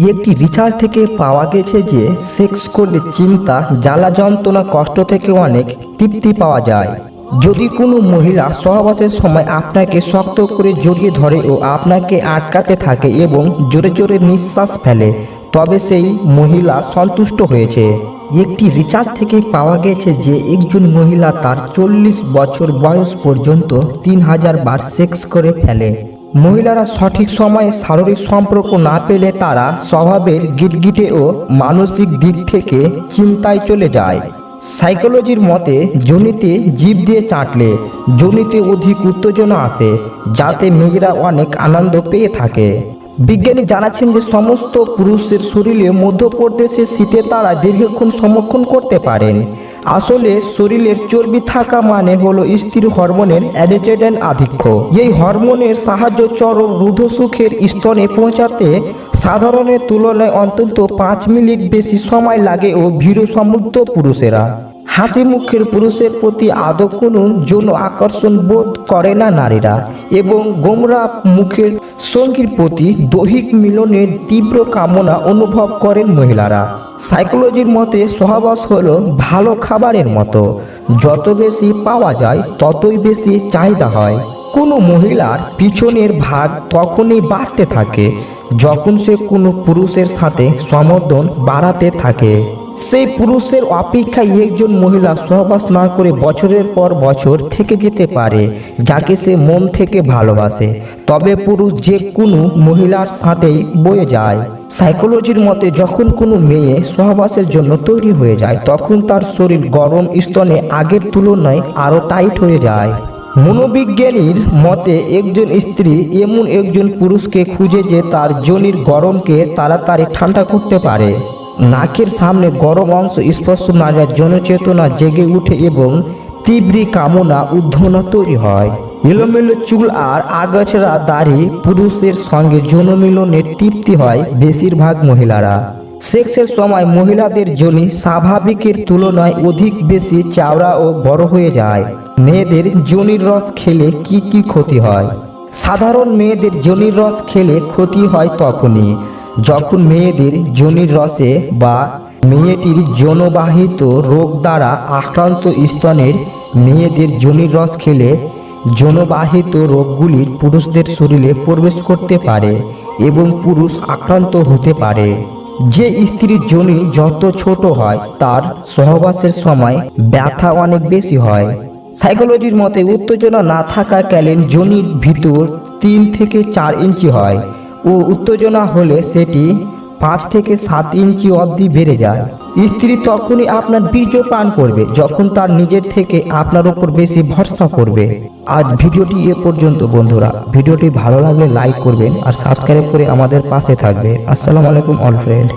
একটি রিসার্চ থেকে পাওয়া গেছে যে সেক্স করলে চিন্তা, জ্বালা যন্ত্রণা, কষ্ট থেকে অনেক তৃপ্তি পাওয়া যায়। যদি কোনো মহিলা সহবাসের সময় আপনাকে শক্ত করে জড়িয়ে ধরে ও আপনাকে আটকাতে থাকে এবং জোরে জোরে নিঃশ্বাস ফেলে, তবে সেই মহিলা সন্তুষ্ট হয়েছে। একটি রিসার্চ থেকে পাওয়া গেছে যে একজন মহিলা তার 40 বছর বয়স পর্যন্ত 3000 বার সেক্স করে ফেলে। মহিলারা সঠিক সময়ে শারীরিক সম্পর্ক না পেলে তারা স্বভাবের গিটগিটে ও মানসিক দিক থেকে চিন্তায় চলে যায়। সাইকোলজির মতে যোনিতে জিভ দিয়ে চাটলে যোনিতে অধিক উত্তেজনা আসে, যাতে মেয়েরা অনেক আনন্দ পেয়ে থাকে। বিজ্ঞানী জানাচ্ছেন যে সমস্ত পুরুষের শরীরে মধ্যপ্রদেশের শীতে তারা দীর্ঘক্ষণ সংরক্ষণ করতে পারেন। আসলে শরীরের চর্বি থাকা মানে হলো স্ত্রীর হরমোনের অ্যান্ড্রোজেন আধিক্য। এই হরমোনের সাহায্য চরম রুদ্ধসুখের স্তরে পৌঁছাতে সাধারণের তুলনায় অন্তত 5 মিনিট বেশি সময় লাগে ও ভীরু সমৃদ্ধ পুরুষেরা। হাসি মুখের পুরুষের প্রতি আদৌ কোনো যৌন আকর্ষণ বোধ করে না নারীরা, এবং গোমরা মুখের সঙ্গীর প্রতি দৈহিক মিলনের তীব্র কামনা অনুভব করেন মহিলারা। সাইকোলজির মতে সহবাস হলো ভালো খাবারের মতো, যত বেশি পাওয়া যায় ততই বেশি চাহিদা হয়। কোনো মহিলার পিছনের ভাগ তখনই বাড়তে থাকে যখন সে কোনো পুরুষের সাথে সম্বন্ধ বাড়াতে থাকে। সেই পুরুষের অপেক্ষায় একজন মহিলা সহবাস না করে বছরের পর বছর থেকে যেতে পারে, যাকে সে মন থেকে ভালোবাসে। তবে পুরুষ যে কোনো মহিলার সাথেই বয়ে যায়। সাইকোলজির মতে যখন কোনো মেয়ে সহবাসের জন্য তৈরি হয়ে যায়, তখন তার শরীর গরম স্তনে আগের তুলনায় আরও টাইট হয়ে যায়। মনোবিজ্ঞানীর মতে একজন স্ত্রী এমন একজন পুরুষকে খুঁজে যে তার যোনির গরমকে তাড়াতাড়ি ঠান্ডা করতে পারে। নাকের সামনে গরম অংশ স্পর্শ নারীর জনচেতনা জেগে উঠে এবং তীব্র কামনা উদ্দীপনা তৈরি হয়। এলোমেলো চুল আর আগাছাড়া দাড়ি পুরুষের সঙ্গে যৌন মিলনের তৃপ্তি হয় বেশিরভাগ মহিলারা। সেক্সের সময় মহিলাদের যোনি স্বাভাবিকের তুলনায় অধিক বেশি চওড়া ও বড় হয়ে যায়। মেয়েদের যোনির রস খেলে কি কি ক্ষতি হয়? সাধারণ মেয়েদের যোনির রস খেলে ক্ষতি হয় তখনই যখন মেয়েদের যোনির রসে বা মেয়েটির যৌনবাহিত রোগ দ্বারা আক্রান্ত স্তনের মেয়েদের যোনির রস খেলে যৌনবাহিত রোগগুলির পুরুষদের শরীরে প্রবেশ করতে পারে এবং পুরুষ আক্রান্ত হতে পারে। যে স্ত্রীর যোনি যত ছোট হয় তার সহবাসের সময় ব্যথা অনেক বেশি হয়। সাইকোলজির মতে উত্তেজনা না থাকাকালীন যোনির ভিতর 3 থেকে 4 ইঞ্চি হয় ও উত্তেজনা হলে সেটি 5 থেকে 7 ইঞ্চি অবধি বেড়ে যায়। স্ত্রী তখনই আপনার বীর্য পান করবে যখন তার নিজের থেকে আপনার উপর বেশি ভরসা করবে। আজ ভিডিওটি এ পর্যন্ত বন্ধুরা। ভিডিওটি ভালো লাগলে লাইক করবেন আর সাবস্ক্রাইব করে আমাদের পাশে থাকবেন। আসসালামু আলাইকুম অল ফ্রেন্ড।